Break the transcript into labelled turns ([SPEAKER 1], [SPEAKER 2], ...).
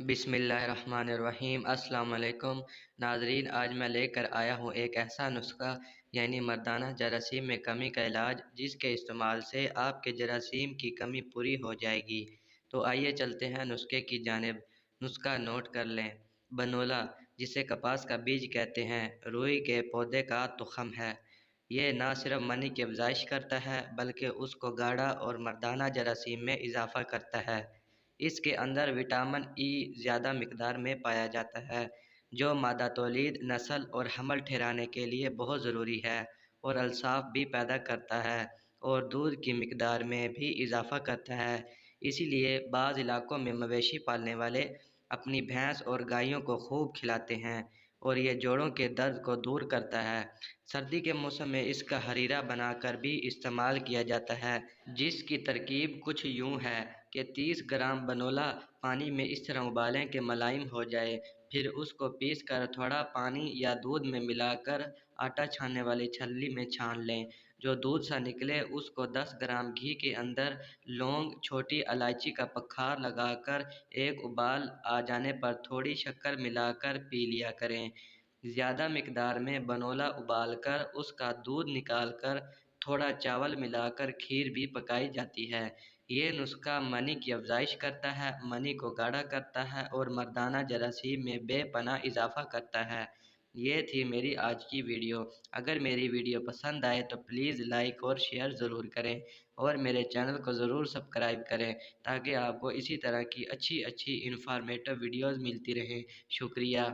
[SPEAKER 1] بسم اللہ الرحمن الرحیم۔ السلام علیکم ناظرین، آج میں لے کر آیا ہوں ایک ایسا نسخہ یعنی مردانہ جراثیم میں کمی کا علاج، جس کے استعمال سے آپ کے جراثیم کی کمی پوری ہو جائے گی۔ تو آئیے چلتے ہیں نسخے کی جانب۔ نسخہ نوٹ کر لیں۔ بنولا، جسے کپاس کا بیج کہتے ہیں، روئی کے پودے کا تخم ہے۔ یہ نہ صرف منی کی افزائش کرتا ہے بلکہ اس کو گاڑھا اور مردانہ جراثیم میں اضافہ کرتا ہے۔ اس کے اندر وٹامن ای زیادہ مقدار میں پایا جاتا ہے، جو مادہ تولید، نسل اور حمل ٹھہرانے کے لیے بہت ضروری ہے، اور الصاف بھی پیدا کرتا ہے اور دودھ کی مقدار میں بھی اضافہ کرتا ہے۔ اسی لیے بعض علاقوں میں مویشی پالنے والے اپنی بھینس اور گایوں کو خوب کھلاتے ہیں، اور یہ جوڑوں کے درد کو دور کرتا ہے۔ سردی کے موسم میں اس کا ہریرا بنا کر بھی استعمال کیا جاتا ہے، جس کی ترکیب کچھ یوں ہے کہ 30 گرام بنولا پانی میں اس طرح ابالیں کہ ملائم ہو جائے، پھر اس کو پیس کر تھوڑا پانی یا دودھ میں ملا کر آٹا چھاننے والی چھلنی میں چھان لیں۔ جو دودھ سا نکلے اس کو 10 گرام گھی کے اندر لونگ، چھوٹی الائچی کا پکھار لگا کر ایک ابال آ جانے پر تھوڑی شکر ملا کر پی لیا کریں۔ زیادہ مقدار میں بنولا ابال کر اس کا دودھ نکال کر تھوڑا چاول ملا کر کھیر بھی پکائی جاتی ہے۔ یہ نسخہ منی کی افزائش کرتا ہے، منی کو گاڑھا کرتا ہے اور مردانہ جراثیم میں بے پناہ اضافہ کرتا ہے۔ یہ تھی میری آج کی ویڈیو۔ اگر میری ویڈیو پسند آئے تو پلیز لائک اور شیئر ضرور کریں، اور میرے چینل کو ضرور سبسکرائب کریں تاکہ آپ کو اسی طرح کی اچھی انفارمیٹو ویڈیوز ملتی رہیں۔ شکریہ۔